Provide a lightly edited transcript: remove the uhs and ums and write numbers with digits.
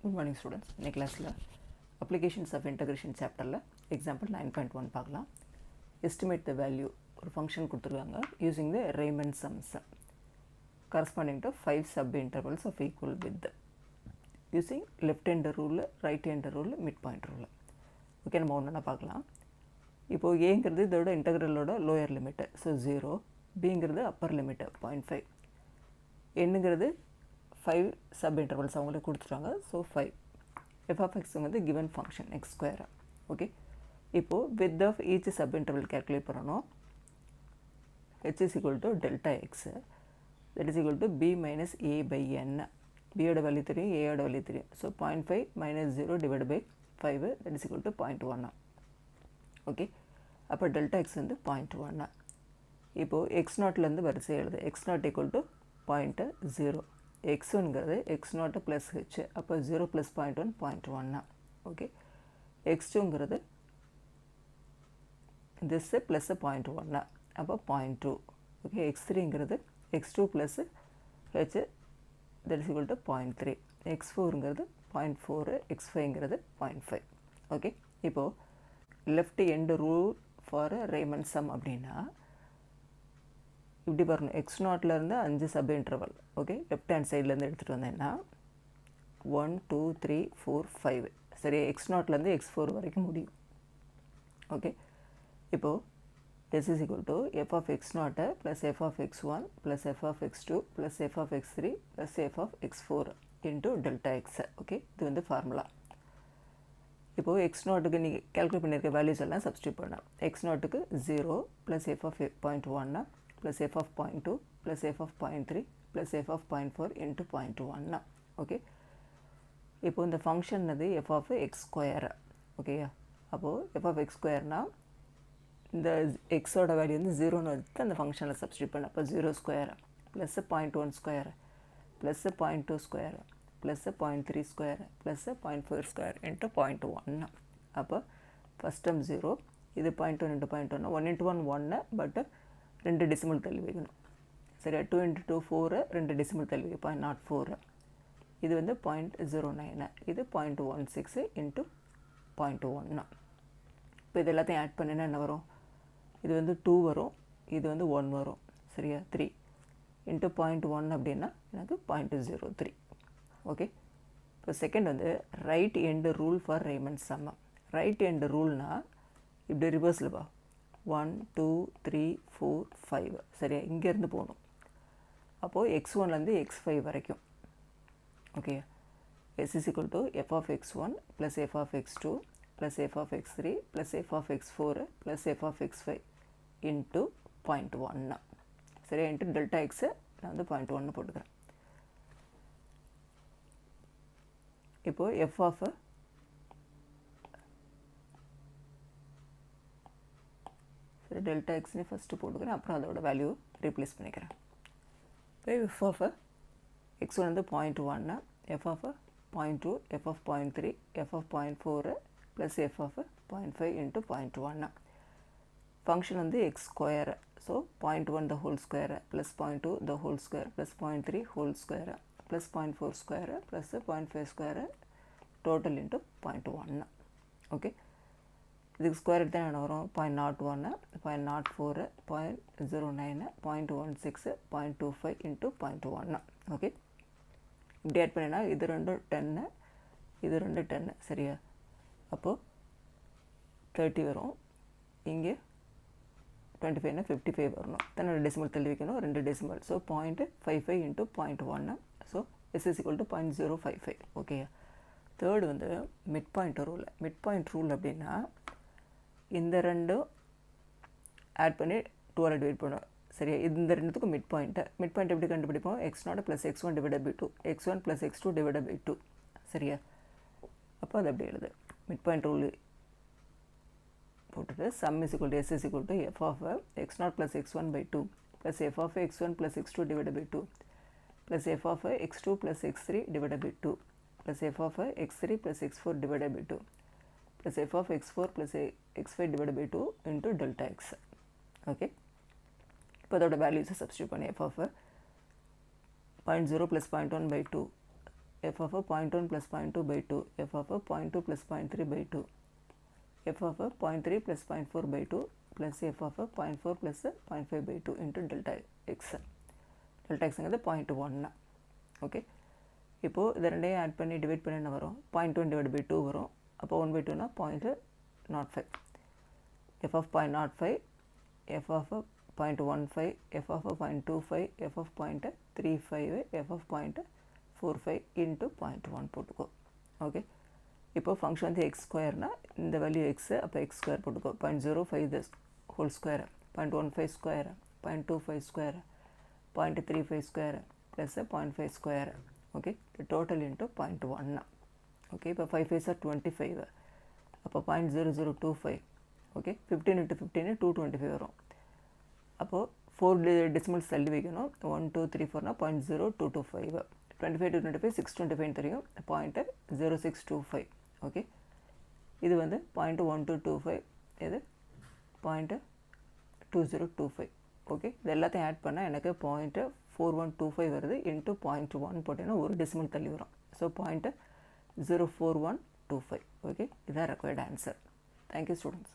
Good morning students. In class applications of integration chapter example 9.1 பார்க்கலாம். Estimate the value ஒரு function கொடுத்துருக்காங்க using the Riemann sums corresponding to 5 subintervals of equal width using left hand rule, right hand rule, midpoint rule. Okay நம்ம ஒன்றா பார்க்கலாம். இப்போது ஏங்கிறது இதோட இன்டெக்ரலோட lower limit so 0, பிங்கிறது அப்பர் லிமிட்டு 0.5, என்னங்கிறது 5 sub intervals அவங்களுக்கு கொடுத்துட்டாங்க. ஸோ 5 f of x வந்து given function x square. Okay, இப்போது width of each sub interval calculate பண்ணணும். h is equal to delta x, that is equal to b minus a by n. b ஓட value தெரியும், a ஓட value தெரியும். So 0.5 minus 0 divided by 5, that is equal to 0.1. Okay, அப்போ delta x வந்து 0.1. இப்போது x நாட்லேருந்து வரிசை எழுது. x naught equal to 0.0, x1ங்கிறது x0 plus h, அப்போ 0 plus 0.1 0.1. ஓகே, x2ங்கிறது this plus 0.1, அப்போ 0.2. ஓகே, x3ங்கிறது x2 plus h, that is equal to 0.3. x4ங்கிறது 0.4, x5ங்கிறது 0.5. ஓகே, இப்போது left end rule for Riemann sum அப்படின்னா இப்படி பாருங்கள், எக்ஸ் நாட்லேருந்து 5 sub interval. Okay, left hand சைட்லேருந்து எடுத்துகிட்டு வந்தேன்னா 1 2 3 4 5, சரி, எக்ஸ் நாட்லேருந்து x4 வரைக்கும் முடியும். ஓகே, இப்போது s is equal to f of x0 plus f of x1 plus f of x2 plus f of x3 plus f of x4 into delta x. Okay, இது வந்து formula. இப்போது x0க்கு நீங்கள் calculate பண்ணியிருக்க values எல்லாம் substitute பண்ணலாம். x0க்கு 0 plus f of 0.1 plus f of 0.2 plus f of 0.3 plus f of 0.4 into 0.1. Okay, இப்போது இந்த function அது f of x ஸ்கொயர். ஓகேயா, அப்போது f of x ஸ்கொயர்னால் இந்த எக்ஸோட வேல்யூ வந்து 0ன்னு எடுத்து அந்த ஃபங்க்ஷனில் சப்ஸ்டியூட் பண்ண. அப்போ 0 square plus 0.1 square plus 0.2 square plus 0.3 square plus 0.4 square into 0.1. அப்போ ஃபஸ்ட் டைம் 0, இது 0.1 இன்ட்டு 0.1, 1 இன்ட்டு 1 1, பட்டு 2 டெசிமல் தள்ளி வைக்கணும். சரியா, 2 இன்ட்டு 2 4, 2 டெசிமல் தள்ளி வை 0.04. இது வந்து 0.09, இது 0.16 இன்ட்டு 0.1. இப்போ இது எல்லாத்தையும் ஆட் பண்ணினா என்ன வரும்? இது வந்து 2 வரும், இது வந்து 1 வரும். சரியா, 3 இன்ட்டு 0.1 அப்படின்னா எனக்கு 0.03. ஓகே, இப்போ செகண்ட் வந்து right end rule for Riemann sum. Right end ரூல்னால் இப்படி ரிவர்ஸில் வா, 1 2 3 4 5. சரியா, இங்கேருந்து போகணும். அப்போது x1லேருந்து x5 வரைக்கும். Okay, s is equal to f of x1 plus f of x2 plus f of x3 plus f of x4 plus f of x5 into 0.1. சரியா, இன்ட்டு டெல்டா எக்ஸை நான் வந்து 0.1 போட்டுக்கிறேன். இப்போது f of டெல்டா எக்ஸ்னே ஃபஸ்ட்டு போட்டுக்கிறேன், அப்புறம் அதோட value replace பண்ணிக்கிறேன். இப்போ எஃப் ஆஃப் x1 வந்து 0.1, f of 0.2, f of 0.3, f of 0.4 plus f of 0.5 into 0.1. Function வந்து x square, so 0.1 the whole square plus 0.2 the whole square plus 0.3 whole square plus 0.4 square plus 0.5 square total into 0.1. Okay, இதுக்கு square எடுத்தால் என்ன வரும்? 0.01, 0.04, 0.09, 0.16, 0.25 into 0.1. Okay, இப்படி add பண்ணினா இது 2 10, இது 2 10. சரியா, அப்போது 30 வரும், இங்கே 25னா 55 வரணும். தன்னோட டெசிமல் தள்ளி வைக்கணும், 2 decimal. So 0.55 into 0.1. So s is equal to 0.055. Okay, third வந்து mid point rule. Mid point rule அப்படின்னா இந்த ரெண்டும் ஆட் பண்ணி 2 டிவைட் பண்ணுவோம். சரியா, இந்த ரெண்டுத்துக்கும் மிட் பாயிண்ட் எப்படி கண்டுபிடிப்போம்? x0 plus x1 divided by 2, x1 plus x2 divided by 2. சரியா, அப்போ அது அப்படி எழுது. மிட் பாயிண்ட் ரூல் போட்டுட்டு sum is equal to s is equal to f of x0 plus x1 by 2 plus f of x1 plus x2 divided by 2 plus f of x2 plus x3 divided by 2 plus f of x3 plus x4 divided by 2 plus f of x4 plus x5 divided by 2 into delta x. Okay, இப்போ அதோட வேல்யூஸை substitute பண்ணி f of 0.0 plus 0.1 by 2 f of 0.1 plus 0.2 by 2, f of 0.2 plus 0.3 by 2, f of 0.3 plus 0.4 by 2 plus f of 0.4 plus 0.5 by 2 into delta x. Delta x is 0.1. Okay. இப்போ இதை ரெண்டையும் add பண்ணி divide பண்ணி என்ன வரும்? 0.1 divided by 2 வரும். அப்போ 1 by 2னா 0.05. f of 0.05, f of 0.15, f of 0.25, f of 0.35, f of 0.45 into 0.1 போட்டுக்கோ. ஓகே. இப்போ ஃபங்க்ஷன் வந்து எக்ஸ் ஸ்கொயர்னா இந்த வேல்யூ எக்ஸு, அப்போ எக்ஸ் ஸ்கொயர் போட்டுக்கோ. 0.05 this whole square, 0.15 square, 0.25 square, 0.35 square plus 0.5 square. Okay. Total into 0.1. Okay. இப்போ 5 5s are 25. அப்போ 0.0025. Okay. 15 into 15 225 வரும். அப்போது 4 டெசிமல்ஸ் தள்ளி வைக்கணும். 1 2 3 4னா 0.0225. 25 to 25 625 தெரியும். 0.0625. ஓகே. இது வந்து 0.1225, இது 0.2025. ஓகே. இது எல்லாத்தையும் ஆட் பண்ணால் எனக்கு 0.4125 வருது. இன்ட்டு 0.1 போட்டிங்கன்னா ஒரு டெசிமல் தள்ளி வரும். ஸோ 0.04125. ஓகே. இதுதான் ரெக்வயர்ட் ஆன்சர். Thank you students.